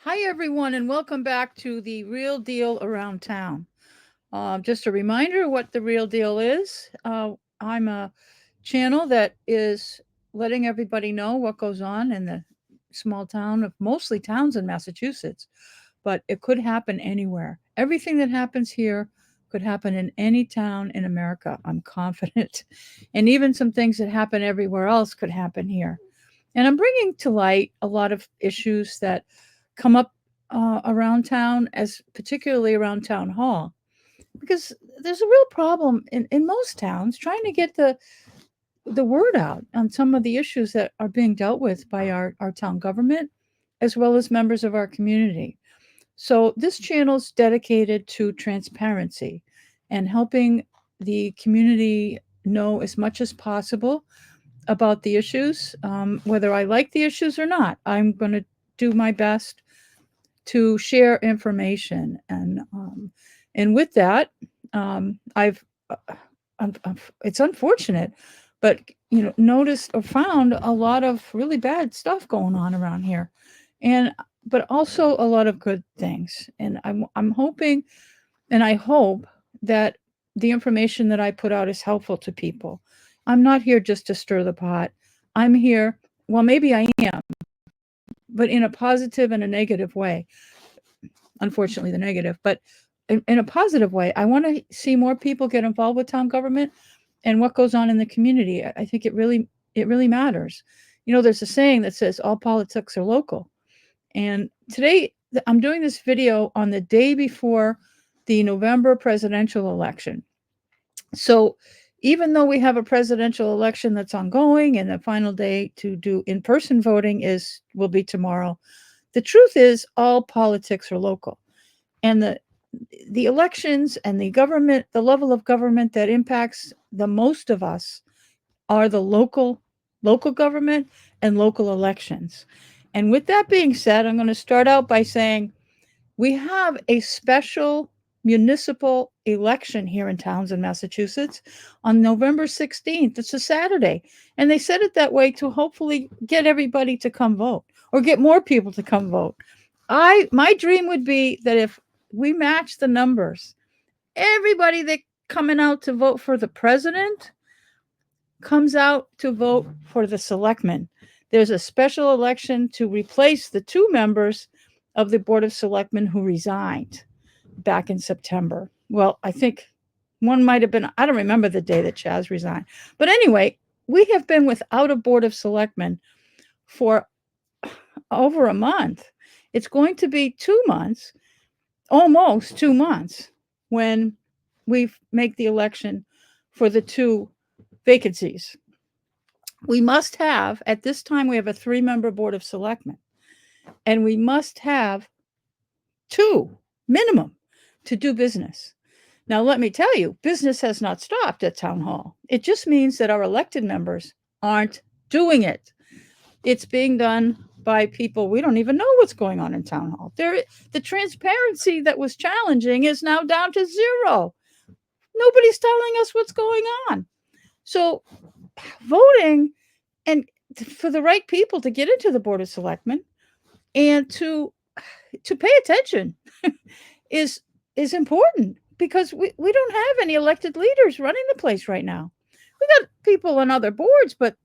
Hi, everyone, and welcome back to the Real Deal Around Town. Just a reminder what the Real Deal is. I'm a channel that is letting everybody know what goes on in the small town of mostly Townsend, Massachusetts, but it could happen anywhere. Everything that happens here could happen in any town in America, I'm confident. And even some things that happen everywhere else could happen here. And I'm bringing to light a lot of issues that come up around town, as particularly around town hall, because there's a real problem in most towns trying to get the word out on some of the issues that are being dealt with by our town government, as well as members of our community. So this channel is dedicated to transparency and helping the community know as much as possible about the issues, whether I like the issues or not. I'm going to do my best to share information, and with that, I've it's unfortunate, but noticed or found a lot of really bad stuff going on around here, and but also a lot of good things. And I'm hoping, and I hope that the information that I put out is helpful to people. I'm not here just to stir the pot. I'm here, well, maybe I am, but in a positive and a negative way. Unfortunately, the negative, but in a positive way. I want to see more people get involved with town government and what goes on in the community. I think it really matters. There's a saying that says all politics are local. And today I'm doing this video on the day before the November presidential election. So even though we have a presidential election that's ongoing and the final day to do in-person voting will be tomorrow, the truth is all politics are local. And the elections and the government, the level of government that impacts the most of us are the local government and local elections. And with that being said, I'm going to start out by saying we have a special municipal election here in Townsend, Massachusetts on November 16th. It's a Saturday. And they said it that way to hopefully get everybody to come vote or get more people to come vote. My dream would be that if we match the numbers, everybody that coming out to vote for the president comes out to vote for the selectmen. There's a special election to replace the two members of the Board of Selectmen who resigned back in September. Well, I think one might have been, I don't remember the day that Chaz resigned. But anyway, we have been without a Board of Selectmen for over a month. It's going to be 2 months, almost 2 months, when we make the election for the two vacancies. We must have, at this time, we have a 3-member Board of Selectmen, and we must have 2 minimum to do business. Now, let me tell you, business has not stopped at Town Hall. It just means that our elected members aren't doing it. It's being done by people, we don't even know what's going on in Town Hall. The transparency that was challenging is now down to 0. Nobody's telling us what's going on. So voting and for the right people to get into the Board of Selectmen and to pay attention is important, because we don't have any elected leaders running the place right now. We got people on other boards, but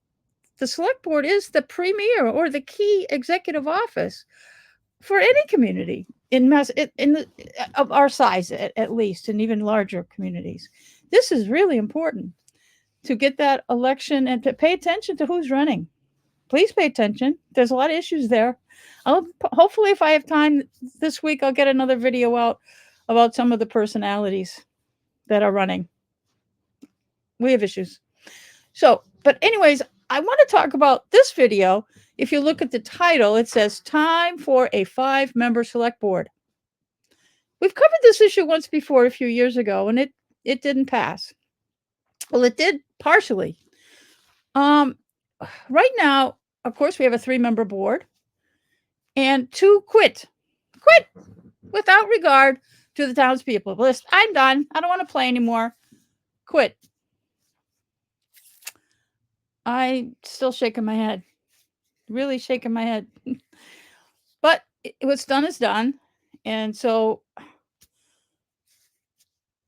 the select board is the premier or the key executive office for any community in of our size, at least, and even larger communities. This is really important to get that election and to pay attention to who's running. Please pay attention. There's a lot of issues there. Hopefully, if I have time this week, I'll get another video out about some of the personalities that are running. We have issues. So, but anyways, I want to talk about this video. If you look at the title, it says time for a 5-member select board. We've covered this issue once before a few years ago, and it didn't pass. Well, it did partially. Right now, of course, we have a 3-member board, and 2 quit without regard to the townspeople. List, I'm done. I don't want to play anymore. Quit. I'm still shaking my head, really shaking my head. But what's done is done. And so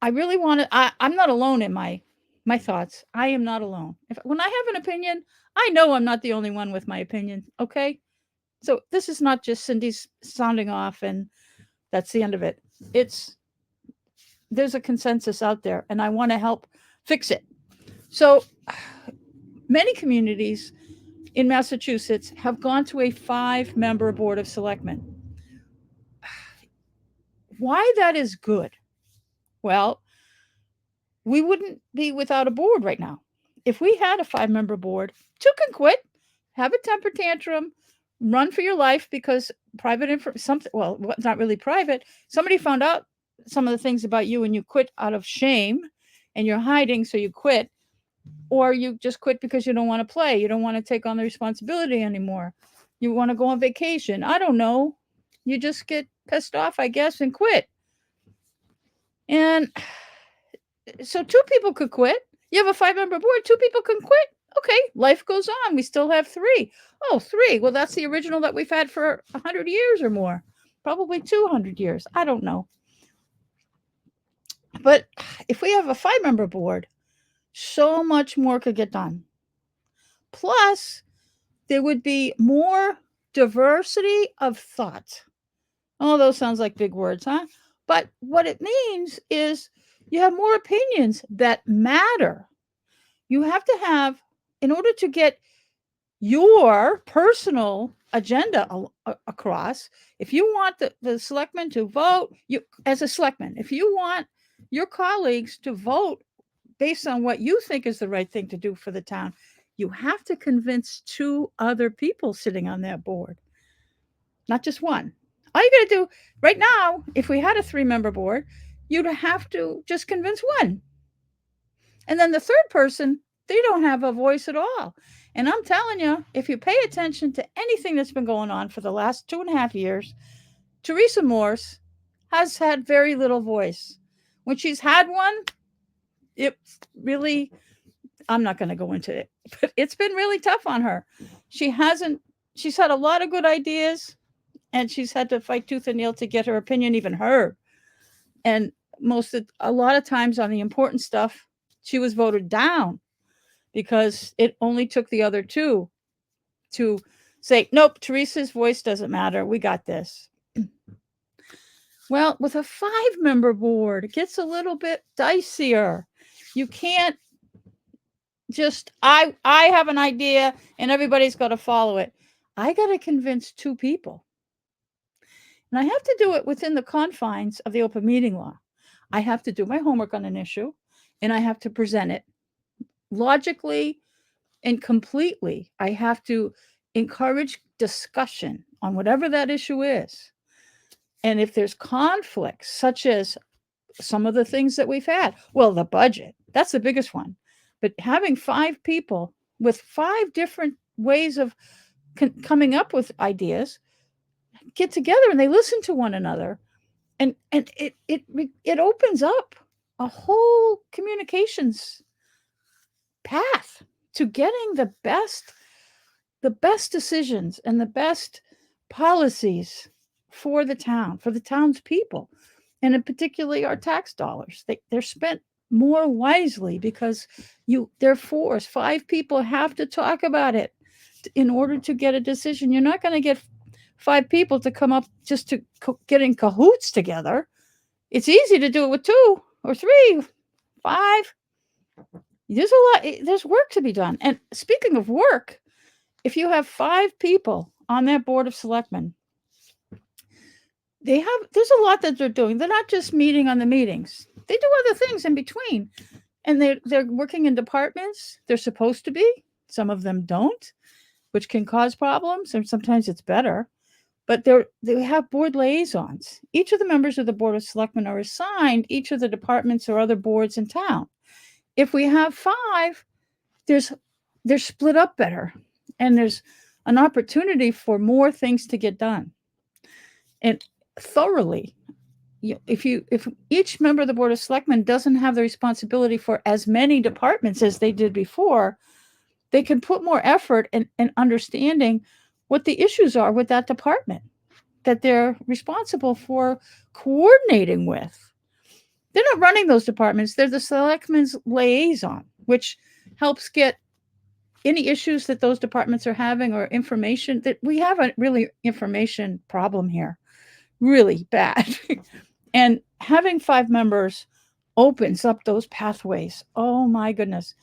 I really want to, I'm not alone in my thoughts. I am not alone. When I have an opinion, I know I'm not the only one with my opinion. Okay. So this is not just Cindy's sounding off and that's the end of it. There's a consensus out there and I want to help fix it. So many communities in Massachusetts have gone to a 5-member Board of Selectmen. Why that is good? Well, we wouldn't be without a board right now. If we had a 5-member board, 2 can quit, have a temper tantrum, run for your life because private something, well, not really private. Somebody found out some of the things about you and you quit out of shame and you're hiding, so you quit. Or you just quit because you don't want to play. You don't want to take on the responsibility anymore. You want to go on vacation. I don't know. You just get pissed off, I guess, and quit. And so 2 people could quit. You have a 5-member board, 2 people can quit. Okay, life goes on. We still have 3. Oh, 3. Well, that's the original that we've had for 100 years or more. Probably 200 years. I don't know. But if we have a 5-member board, so much more could get done. Plus, there would be more diversity of thought. Oh, those sounds like big words, huh? But what it means is you have more opinions that matter. You have to have, in order to get your personal agenda across, if you want the selectmen to vote, you as a selectman, if you want your colleagues to vote based on what you think is the right thing to do for the town, you have to convince 2 other people sitting on that board, not just one. All you got to do right now, if we had a 3-member board, you'd have to just convince 1. And then the 3rd person, they don't have a voice at all. And I'm telling you, if you pay attention to anything that's been going on for the last 2.5 years, Teresa Morse has had very little voice. When she's had one, it really, I'm not going to go into it, but it's been really tough on her. She's had a lot of good ideas and she's had to fight tooth and nail to get her opinion even heard. And a lot of times on the important stuff, she was voted down because it only took the other 2 to say, nope, Teresa's voice doesn't matter. We got this. Well, with a 5-member board, it gets a little bit dicier. You can't just, I have an idea and everybody's got to follow it. I got to convince 2 people. And I have to do it within the confines of the open meeting law. I have to do my homework on an issue and I have to present it logically and completely. I have to encourage discussion on whatever that issue is. And if there's conflicts, such as some of the things that we've had, well, the budget, that's the biggest one. But having 5 people with 5 different ways of coming up with ideas get together and they listen to one another, and it opens up a whole communications path to getting the best decisions and the best policies for the town, for the town's people, and in particularly our tax dollars. They're spent more wisely because they're forced. 5 people have to talk about it in order to get a decision. You're not going to get 5 people to come up just to get in cahoots together. It's easy to do it with 2 or 3, 5. There's work to be done. And speaking of work, if you have 5 people on that Board of Selectmen, there's a lot that they're doing. They're not just meeting on the meetings. They do other things in between. And they're working in departments. They're supposed to be. Some of them don't, which can cause problems. And sometimes it's better. But they have board liaisons. Each of the members of the Board of Selectmen are assigned each of the departments or other boards in town. If we have 5, they're split up better. And there's an opportunity for more things to get done. And thoroughly, if each member of the Board of Selectmen doesn't have the responsibility for as many departments as they did before, they can put more effort in understanding what the issues are with that department. that they're responsible for coordinating with. They're not running those departments. They're the selectmen's liaison, which helps get any issues that those departments are having or information that we have a really information problem here, really bad. And having 5 members opens up those pathways. Oh my goodness.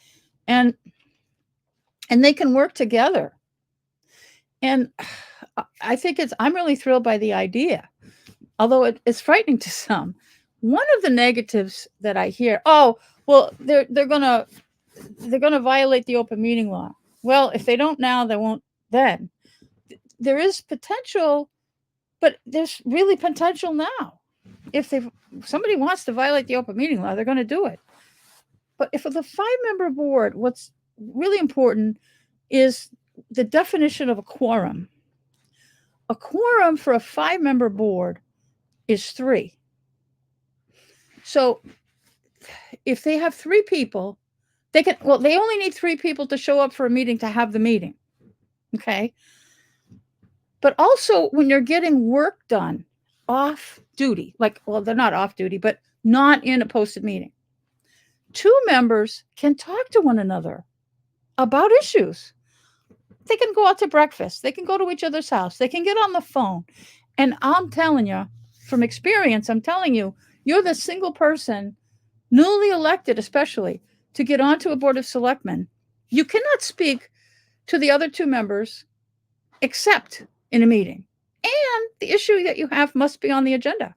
And they can work together. And I think I'm really thrilled by the idea, although it's frightening to some. One of the negatives that I hear, oh, well, they're gonna violate the open meeting law. Well, if they don't now, they won't then. There is potential, but there's really potential now. If somebody wants to violate the open meeting law, they're going to do it. But if with a 5-member board, what's really important is the definition of a quorum. A quorum for a 5-member board is 3. So if they have 3 people, they only need 3 people to show up for a meeting to have the meeting. Okay. But also when you're getting work done off duty, they're not off duty, but not in a posted meeting, 2 members can talk to one another about issues. They can go out to breakfast. They can go to each other's house. They can get on the phone. And I'm telling you, from experience, you're the single person, newly elected especially, to get onto a Board of Selectmen. You cannot speak to the other 2 members except in a meeting. And the issue that you have must be on the agenda.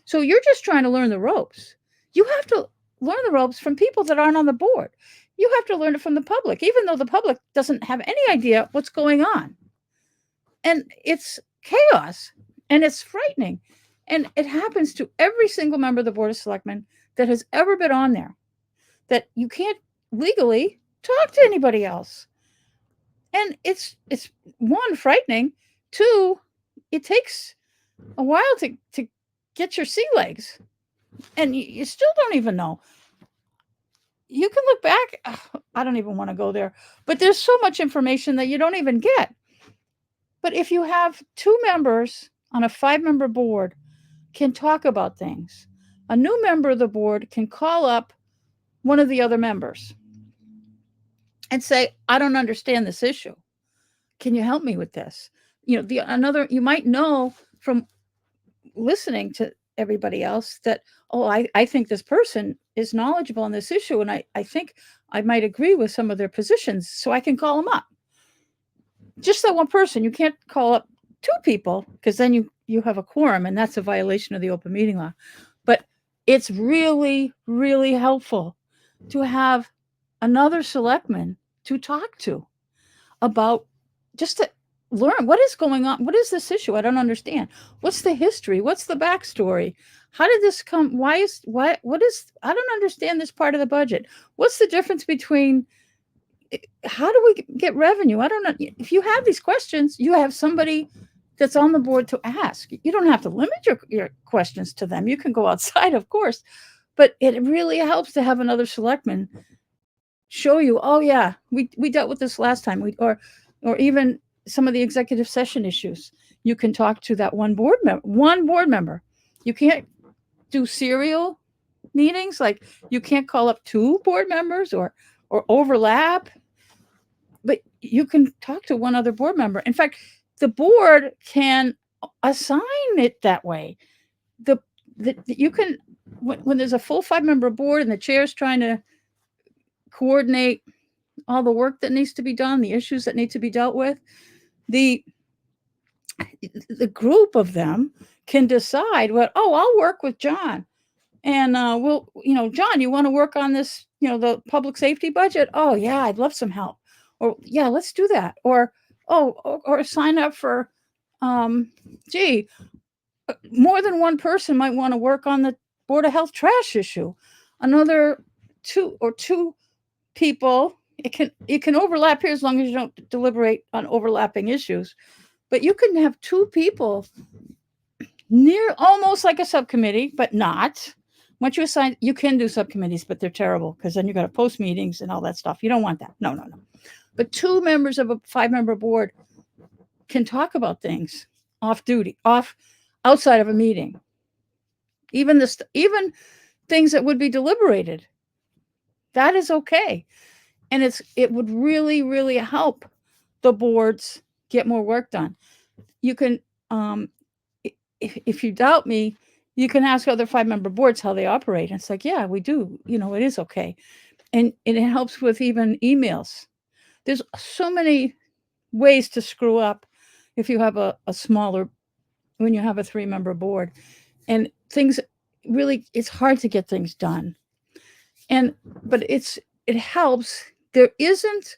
So you're just trying to learn the ropes. You have to learn the ropes from people that aren't on the board. You have to learn it from the public, even though the public doesn't have any idea what's going on. And it's chaos and it's frightening. And it happens to every single member of the Board of Selectmen that has ever been on there, that you can't legally talk to anybody else. And it's 1, frightening. 2, it takes a while to get your sea legs. And you still don't even know. You can look back. I don't even want to go there. But there's so much information that you don't even get. But if you have 2 members on a 5-member board can talk about things, a new member of the board can call up one of the other members and say, I don't understand this issue. Can you help me with this? You might know from listening to everybody else that, I think this person is knowledgeable on this issue. And I think I might agree with some of their positions, so I can call them up. Just that one person. You can't call up 2 people because then you have a quorum, and that's a violation of the open meeting law. But it's really, really helpful to have another selectman to talk to about, just to learn what is going on. What is this issue? I don't understand. What's the history? What's the backstory? How did this come? What is, I don't understand this part of the budget. What's the difference between, how do we get revenue? I don't know. If you have these questions, you have somebody that's on the board to ask. You don't have to limit your questions to them. You can go outside, of course, but it really helps to have another selectman show you, oh yeah, we dealt with this last time, or even some of the executive session issues. You can talk to that one board member. You can't do serial meetings, like you can't call up 2 board members or overlap, but you can talk to one other board member. In fact, the board can assign it that way. You can, when there's a full 5-member board and the chair's trying to coordinate all the work that needs to be done, the issues that need to be dealt with, the group of them can decide I'll work with John, and John, you want to work on this, the public safety budget? Oh yeah, I'd love some help. Or yeah, let's do that. Or sign up for, more than one person might want to work on the Board of Health trash issue. Another 2 people, it can overlap here as long as you don't deliberate on overlapping issues. But you can have 2 people near almost like a subcommittee, but not. Once you assign, you can do subcommittees, but they're terrible because then you got to post meetings and all that stuff. You don't want that. No. But 2 members of a 5-member board can talk about things off duty, off outside of a meeting. Even things that would be deliberated, that is okay. And it would really, really help the boards get more work done. You can, if you doubt me, you can ask other 5-member boards how they operate. And it's like, yeah, we do. It is okay. And it helps with even emails. There's so many ways to screw up if you have a smaller, when you have a 3-member board. And things really, it's hard to get things done. But it helps. There isn't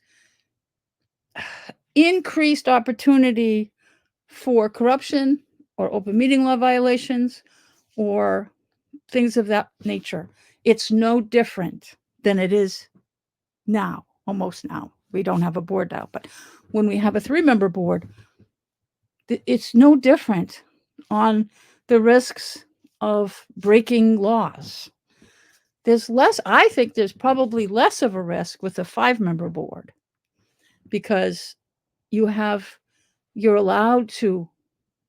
increased opportunity for corruption or open meeting law violations or things of that nature. It's no different than it is now, almost now. We don't have a board now, but when we have a 3-member board, it's no different on the risks of breaking laws. I think there's probably less of a risk with a 5-member board because you're allowed to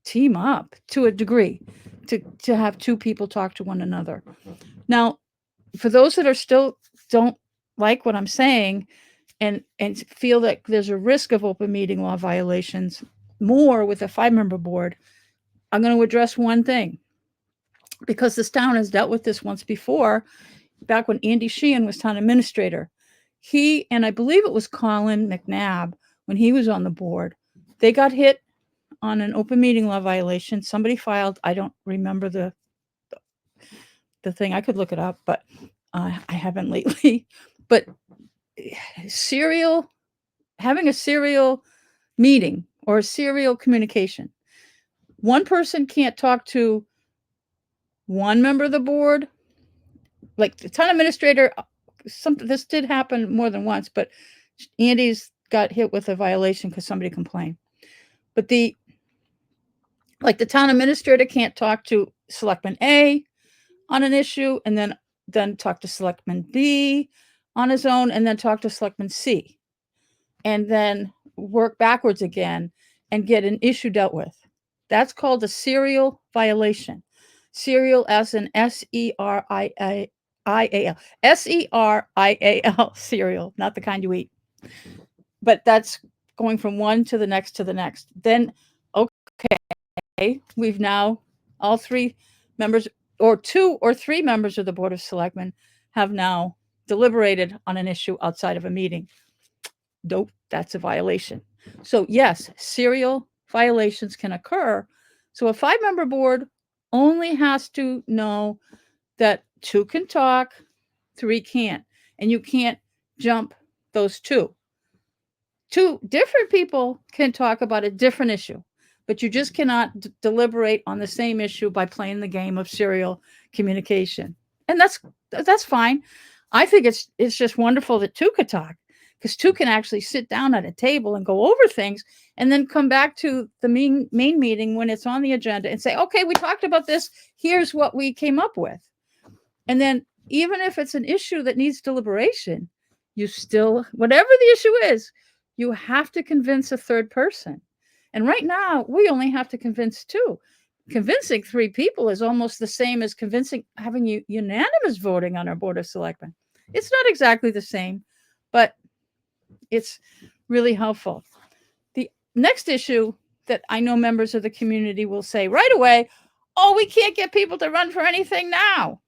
team up to a degree to have 2 people talk to one another. Now, for those that are still don't like what I'm saying and feel that there's a risk of open meeting law violations more with a 5-member board, I'm going to address one thing, because this town has dealt with this once before, back when Andy Sheehan was town administrator. He, and I believe it was Colin McNabb, when he was on the board, they got hit on an open meeting law violation. Somebody filed, I don't remember the thing. I could look it up, but I haven't lately. But having a serial meeting or a serial communication, one person can't talk to one member of the board, like the town administrator. This did happen more than once, but Andy's got hit with a violation because somebody complained. But the town administrator can't talk to Selectman A on an issue and then talk to Selectman B on his own and then talk to Selectman C and then work backwards again and get an issue dealt with. That's called a serial violation. Serial as in SERIAL. SERIAL, serial, not the kind you eat. But that's going from one to the next to the next. Then, okay, we've now, all 3 members, or 2 or 3 members of the Board of Selectmen have now deliberated on an issue outside of a meeting. Nope, that's a violation. So yes, serial violations can occur. So a 5-member board only has to know that 2 can talk, 3 can't, and you can't jump those 2. 2 different people can talk about a different issue, but you just cannot deliberate on the same issue by playing the game of serial communication. And that's fine. I think it's just wonderful that 2 could talk, because 2 can actually sit down at a table and go over things and then come back to the main meeting when it's on the agenda and say, okay, we talked about this. Here's what we came up with. And then even if it's an issue that needs deliberation, you still, whatever the issue is, you have to convince a 3rd person. And right now, we only have to convince 2. Convincing 3 people is almost the same as having unanimous voting on our Board of Selectmen. It's not exactly the same, but it's really helpful. The next issue that I know members of the community will say right away, oh, we can't get people to run for anything now.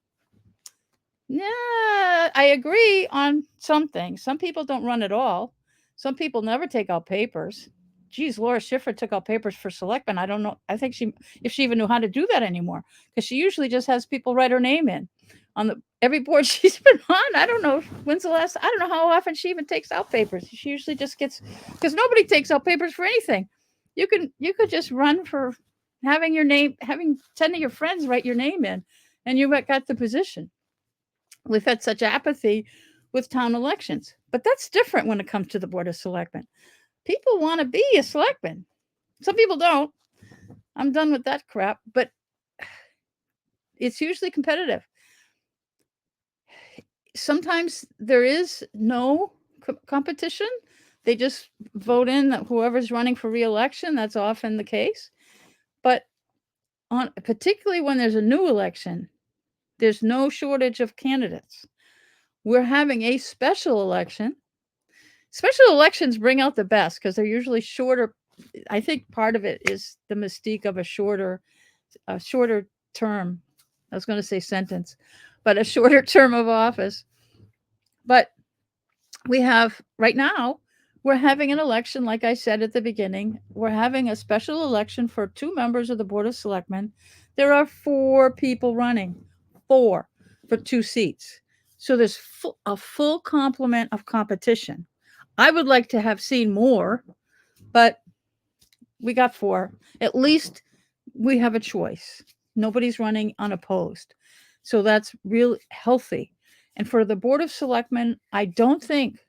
Yeah, I agree on some things. Some people don't run at all. Some people never take out papers. Geez, Laura Schiffer took out papers for selectmen. I don't know. I think if she even knew how to do that anymore, because she usually just has people write her name in on every board she's been on. I don't know when's the last. I don't know how often she even takes out papers. She usually just gets, because nobody takes out papers for anything. You could just run for having 10 of your friends write your name in, and you got the position. We've had such apathy with town elections, but that's different when it comes to the Board of Selectmen. People want to be a selectman. Some people don't. I'm done with that crap, but it's usually competitive. Sometimes there is no competition. They just vote in whoever's running for re-election. That's often the case. particularly when there's a new election, there's no shortage of candidates. We're having a special election. Special elections bring out the best because they're usually shorter. I think part of it is the mystique of a shorter term. I was going to say sentence, but a shorter term of office. But we have right now, we're having an election, like I said at the beginning. We're having a special election for 2 members of the Board of Selectmen. There are 4 people running, 4 for 2 seats. So there's a full complement of competition. I would like to have seen more, but we got 4. At least we have a choice. Nobody's running unopposed. So that's real healthy. And for the Board of Selectmen, I don't think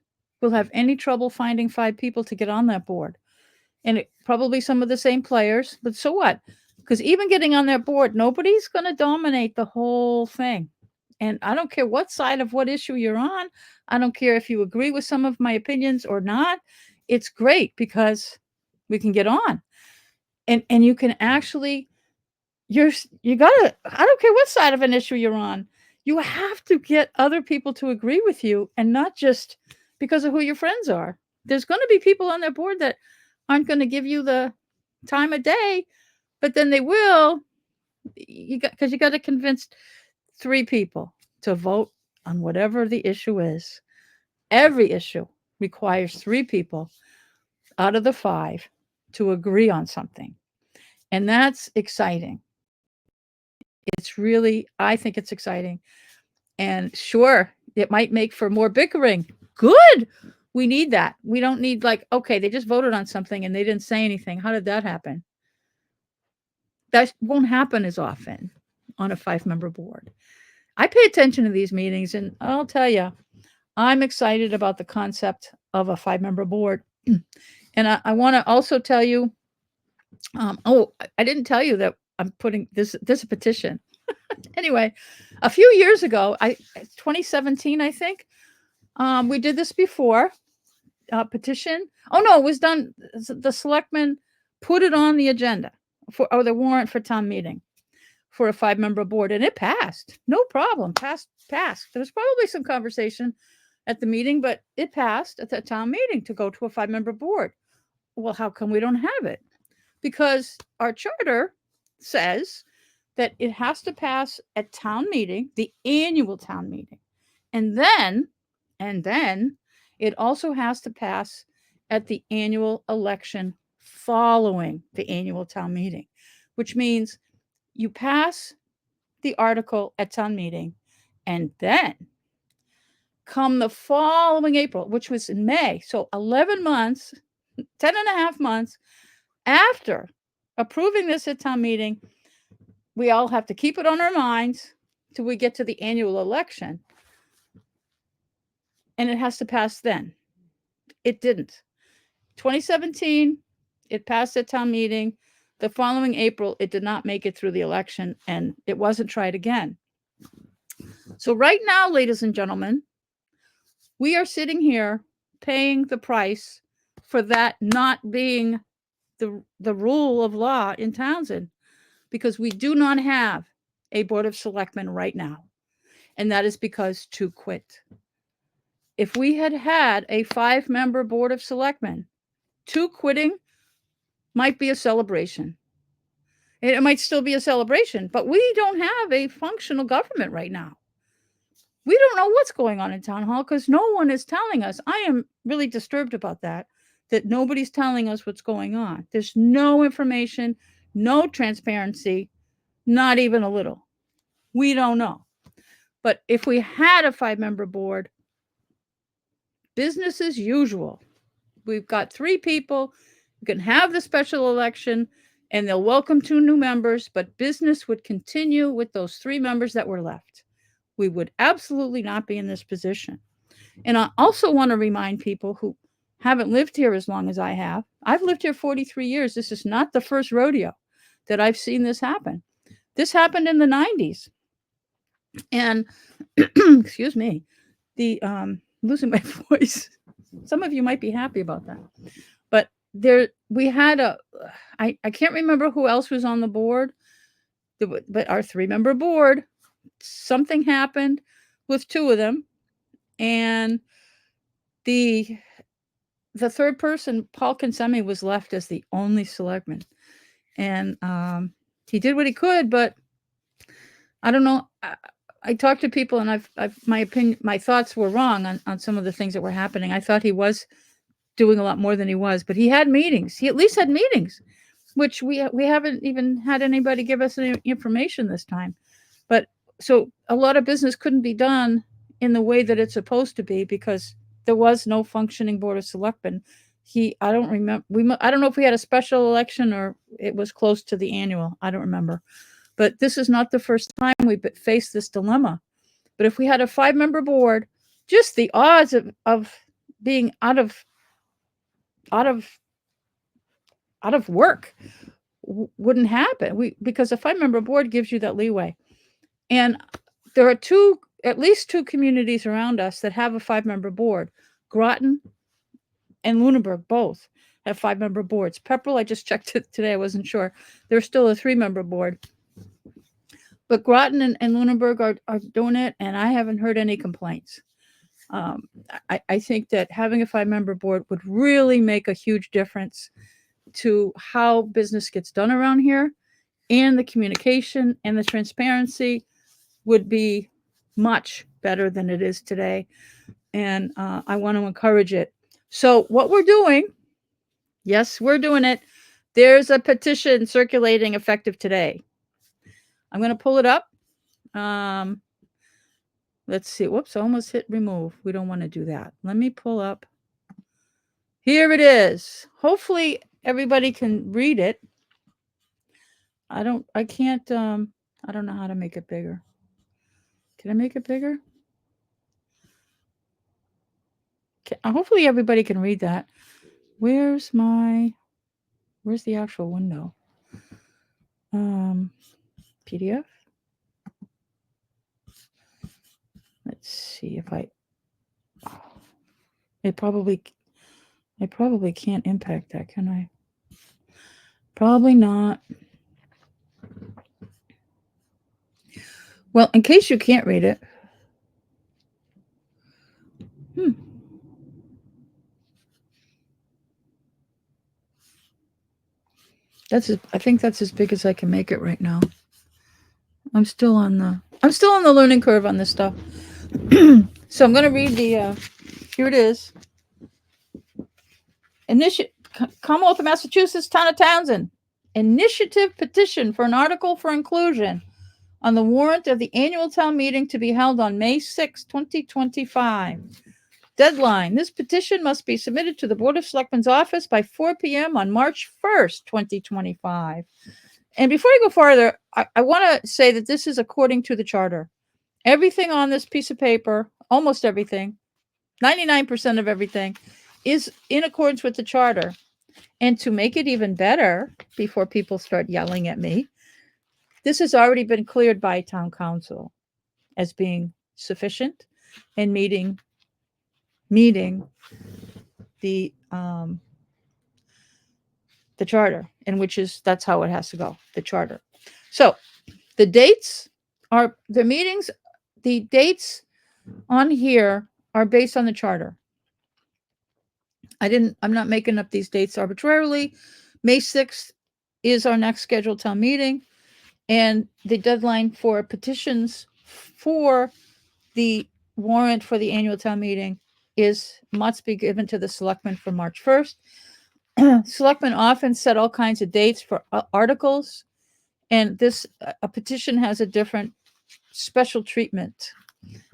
we'll have any trouble finding 5 people to get on that board. And probably some of the same players, but so what? Because even getting on that board, nobody's going to dominate the whole thing. And I don't care what side of what issue you're on. I don't care if you agree with some of my opinions or not. It's great because we can get on. And you can actually, you gotta, I don't care what side of an issue you're on. You have to get other people to agree with you and not just because of who your friends are. There's going to be people on that board that aren't going to give you the time of day, but then they will. Because you got to convince 3 people to vote on whatever the issue is. Every issue requires 3 people out of the 5 to agree on something. And that's exciting. It's really, I think it's exciting. And sure, it might make for more bickering. Good. We need that. We don't need okay, they just voted on something and they didn't say anything. How did that happen? That won't happen as often on a 5-member board. I pay attention to these meetings, and I'll tell you, I'm excited about the concept of a 5-member board. And I want to also tell you, I didn't tell you that I'm putting this petition. Anyway, a few years ago, 2017, I think, we did this before. Petition. Oh no, it was done. The selectmen put it on the agenda or the warrant for town meeting for a 5-member board, and it passed. No problem. Passed. There was probably some conversation at the meeting, but it passed at the town meeting to go to a 5-member board. Well, how come we don't have it? Because our charter says that it has to pass at town meeting, the annual town meeting. And then it also has to pass at the annual election following the annual town meeting, which means you pass the article at town meeting, and then come the following April, which was in May, so 11 months, 10 and a half months after approving this at town meeting, we all have to keep it on our minds till we get to the annual election. And it has to pass then. It didn't. 2017, it passed at town meeting. The following April, it did not make it through the election, and it wasn't tried again. So right now, ladies and gentlemen, we are sitting here paying the price for that not being the rule of law in Townsend, because we do not have a Board of Selectmen right now. And that is because 2 quit. If we had had a 5-member Board of Selectmen, 2 quitting might be a celebration. It might still be a celebration, but we don't have a functional government right now. We don't know what's going on in town hall because no one is telling us. I am really disturbed about that nobody's telling us what's going on. There's no information, no transparency, not even a little. We don't know. But if we had a 5-member board, business as usual. We've got 3 people. You can have the special election, and they'll welcome 2 new members, but business would continue with those 3 members that were left. We would absolutely not be in this position. And I also want to remind people who haven't lived here as long as I have. I've lived here 43 years. This is not the first rodeo that I've seen this happen. This happened in the 90s. And excuse me, losing my voice. Some of you might be happy about that. But we had I can't remember who else was on the board, but our 3-member board, something happened with 2 of them, and the third person, Paul Consemi, was left as the only selectman. And he did what he could, but I don't know. I talked to people, and my thoughts were wrong on some of the things that were happening. I thought he was doing a lot more than he was, but he had meetings. He at least had meetings, which we haven't even had anybody give us any information this time. But so a lot of business couldn't be done in the way that it's supposed to be because there was no functioning Board of Selectmen. I don't remember. I don't know if we had a special election or it was close to the annual. I don't remember. But this is not the first time we've faced this dilemma. But if we had a 5-member board, just the odds of being out of work wouldn't happen. Because a 5-member board gives you that leeway. And there are at least two communities around us that have a 5-member board. Groton and Lunenburg both have 5-member boards. Pepperell, I just checked it today. I wasn't sure. They're still a 3-member board. But Groton and Lunenburg are doing it, and I haven't heard any complaints. I think that having a 5-member board would really make a huge difference to how business gets done around here, and the communication and the transparency would be much better than it is today. And I want to encourage it. So what we're doing, yes, we're doing it. There's a petition circulating effective today. I'm going to pull it up. Let's see. Whoops, I almost hit remove. We don't want to do that. Let me pull up. Here it is. Hopefully everybody can read it. I don't know how to make it bigger. Can I make it bigger? Hopefully everybody can read that. Where's the actual window? PDF. Let's see if I probably can't impact that, can I? Probably not. Well, in case you can't read it. I think that's as big as I can make it right now. I'm still on the learning curve on this stuff. So I'm going to read here it is. Commonwealth of Massachusetts, Town of Townsend. Initiative petition for an article for inclusion on the warrant of the annual town meeting to be held on May 6, 2025. Deadline. This petition must be submitted to the Board of Selectmen's office by 4 p.m. on March 1st, 2025. And before I go farther, I want to say that this is according to the charter. Everything on this piece of paper, almost everything, 99% of everything, is in accordance with the charter. And to make it even better, before people start yelling at me, this has already been cleared by town council as being sufficient and meeting the charter, and that's how it has to go, the charter. So the dates are the meetings. The dates on here are based on the charter. I'm not making up these dates arbitrarily. May 6th is our next scheduled town meeting, and the deadline for petitions for the warrant for the annual town meeting must be given to the selectmen for March 1st. Selectmen often set all kinds of dates for articles, and a petition has a different special treatment,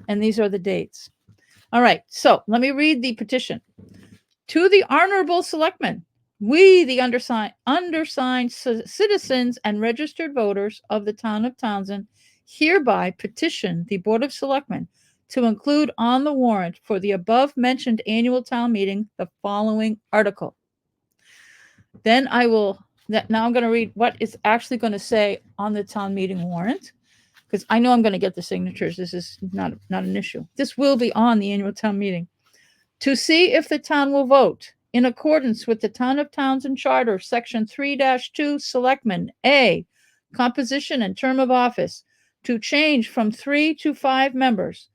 and these are the dates. All right, so let me read the petition. To the honorable selectmen, we, the undersigned citizens and registered voters of the town of Townsend, hereby petition the Board of Selectmen to include on the warrant for the above-mentioned annual town meeting the following article. Then now I'm going to read what it's actually going to say on the town meeting warrant, because I know I'm going to get the signatures. This is not an issue. This will be on the annual town meeting. To see if the town will vote in accordance with the Town of Townsend Charter, Section 3-2, Selectmen, A, composition and term of office to change from 3 to 5 members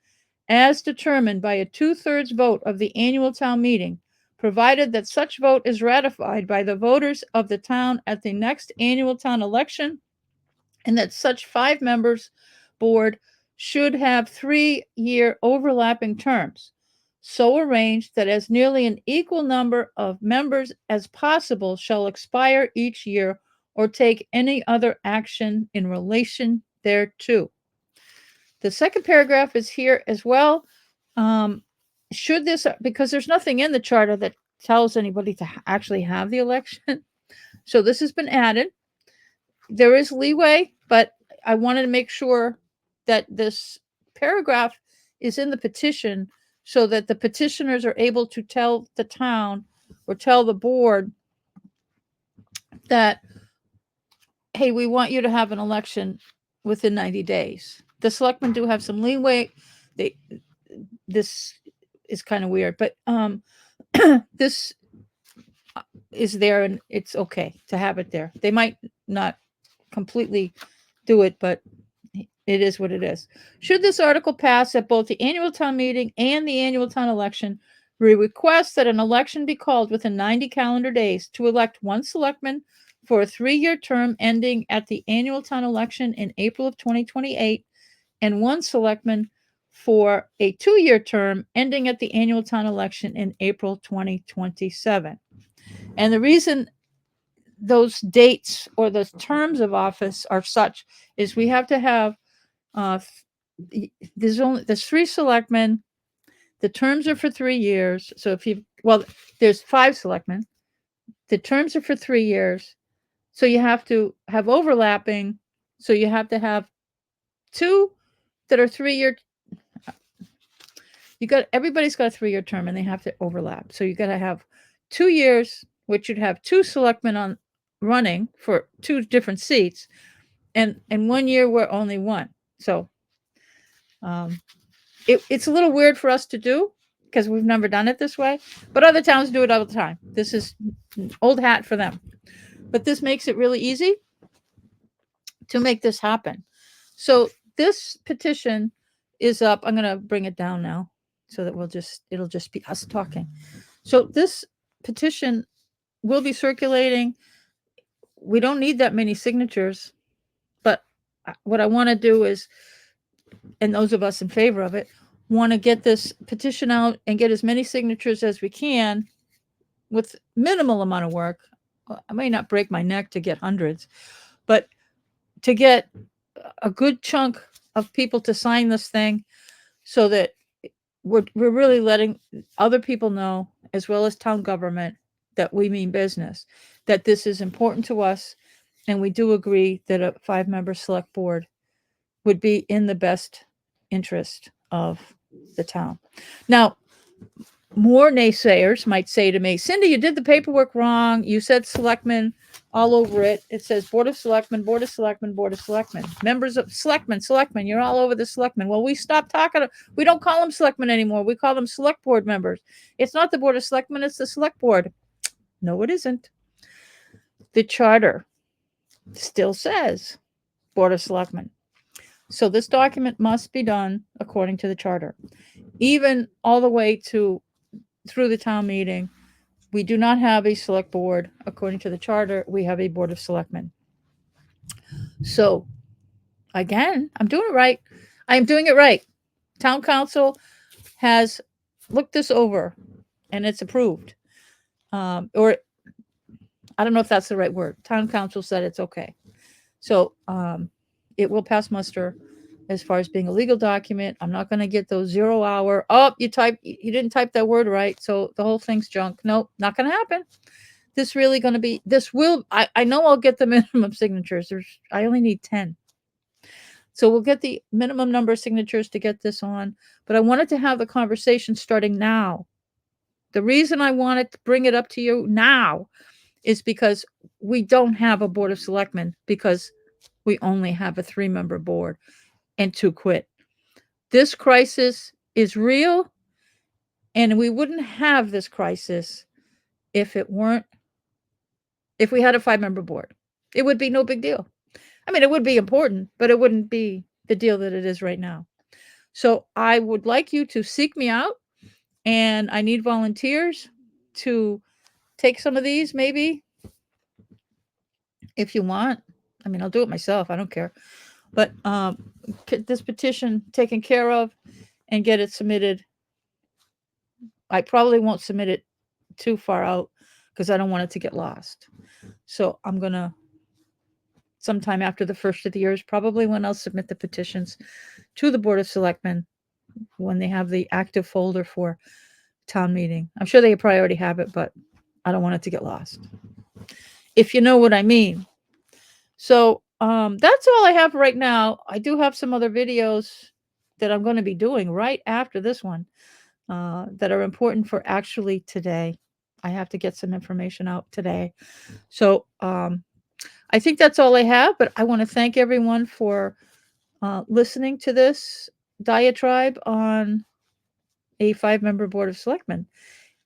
as determined by a 2/3 vote of the annual town meeting, provided that such vote is ratified by the voters of the town at the next annual town election, and that such 5 members board should have 3-year overlapping terms, so arranged that as nearly an equal number of members as possible shall expire each year or take any other action in relation thereto. The second paragraph is here as well. Should this, because there's nothing in the charter that tells anybody to actually have the election. So this has been added. There is leeway, but I wanted to make sure that this paragraph is in the petition so that the petitioners are able to tell the town or tell the board that, hey, we want you to have an election within 90 days. The selectmen do have some leeway. This is kind of weird, but this is there and it's okay to have it there. They might not completely do it, but it is what it is. Should this article pass at both the annual town meeting and the annual town election, we request that an election be called within 90 calendar days to elect one selectman for a 3-year term ending at the annual town election in April of 2028, and one selectman for a 2-year term ending at the annual town election in April 2027. And the reason those dates or the terms of office are such is we have to have there's 3 selectmen. The terms are for 3 years. So if you there's 5 selectmen. The terms are for 3 years. So you have to have overlapping. So you have to have 2 that are 3-year. Everybody's got a 3-year term and they have to overlap. So you got to have 2 years, which you'd have 2 selectmen on running for 2 different seats, and 1 year where only 1. So it's a little weird for us to do because we've never done it this way, but other towns do it all the time. This is old hat for them, but this makes it really easy to make this happen. So this petition is up. I'm going to bring it down now so that it'll just be us talking. So this petition will be circulating. We don't need that many signatures, but what I want to do is, and those of us in favor of it, want to get this petition out and get as many signatures as we can with minimal amount of work. I may not break my neck to get hundreds, but to get a good chunk of people to sign this thing so that we're really letting other people know, as well as town government, that we mean business, that this is important to us, and we do agree that a 5-member select board would be in the best interest of the town. Now, more naysayers might say to me, Cindy, you did the paperwork wrong. You said selectmen all over it. It says Board of Selectmen, Board of Selectmen, Board of Selectmen. Members of selectmen. You're all over the selectmen. Well, we stopped talking. We don't call them selectmen anymore. We call them select board members. It's not the Board of Selectmen. It's the select board. No, it isn't. The charter still says Board of Selectmen. So this document must be done according to the charter, even all the way through the town meeting. We do not have a select board according to the charter. We have a Board of Selectmen. So again, I'm doing it right. I am doing it right. Town council has looked this over and it's approved. Or I don't know if that's the right word. Town council said it's okay. So it will pass muster as far as being a legal document. I'm not going to get those 0 hour. Oh, you didn't type that word right, so the whole thing's junk. Nope, not going to happen. This really going to be. I know I'll get the minimum signatures. I only need 10. So we'll get the minimum number of signatures to get this on. But I wanted to have the conversation starting now. The reason I wanted to bring it up to you now is because we don't have a Board of Selectmen, because we only have a 3-member board and 2 quit. This crisis is real, and we wouldn't have this crisis if we had a 5-member board. It would be no big deal. I mean, it would be important, but it wouldn't be the deal that it is right now. So I would like you to seek me out, and I need volunteers to take some of these, maybe, if you want. I mean, I'll do it myself. I don't care. But get this petition taken care of and get it submitted. I probably won't submit it too far out because I don't want it to get lost. So I'm going to, sometime after the first of the year is probably when I'll submit the petitions to the Board of Selectmen when they have the active folder for town meeting. I'm sure they probably already have it, but I don't want it to get lost. If you know what I mean. So that's all I have right now. I do have some other videos that I'm going to be doing right after this one that are important for actually today. I have to get some information out today. So I think that's all I have, but I want to thank everyone for listening to this diatribe on a 5-member Board of Selectmen.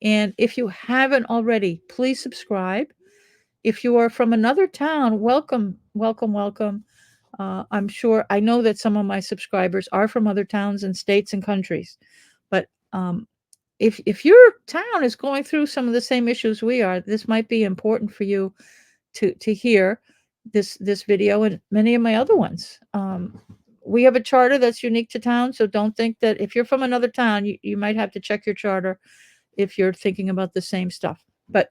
And if you haven't already, please subscribe. If you are from another town, welcome, welcome, welcome. I'm sure, I know that some of my subscribers are from other towns and states and countries, but if your town is going through some of the same issues we are, this might be important for you to hear this video and many of my other ones. We have a charter that's unique to town, so don't think that if you're from another town, you might have to check your charter if you're thinking about the same stuff. But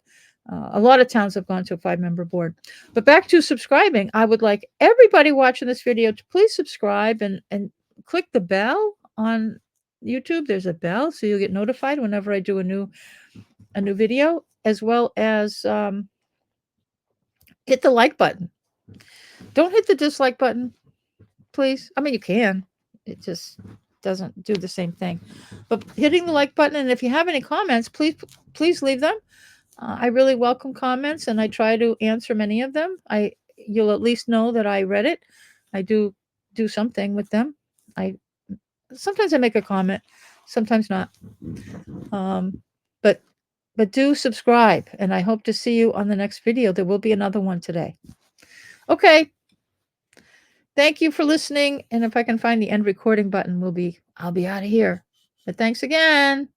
a lot of towns have gone to a 5-member board. But back to subscribing, I would like everybody watching this video to please subscribe and click the bell on YouTube. There's a bell, so you'll get notified whenever I do a new video, as well as hit the like button. Don't hit the dislike button, please. I mean, you can. It just doesn't do the same thing. But hitting the like button, and if you have any comments, please leave them. I really welcome comments, and I try to answer many of them. You'll at least know that I read it. I do something with them. Sometimes I make a comment, sometimes not. But do subscribe, and I hope to see you on the next video. There will be another one today. Okay. Thank you for listening, and if I can find the end recording button, I'll be out of here. But thanks again.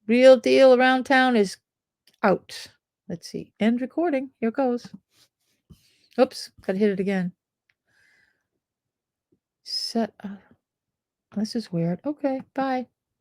Real Deal Around Town is out. Let's see. End recording. Here goes. Oops, gotta hit it again. Set up. This is weird. Okay, bye.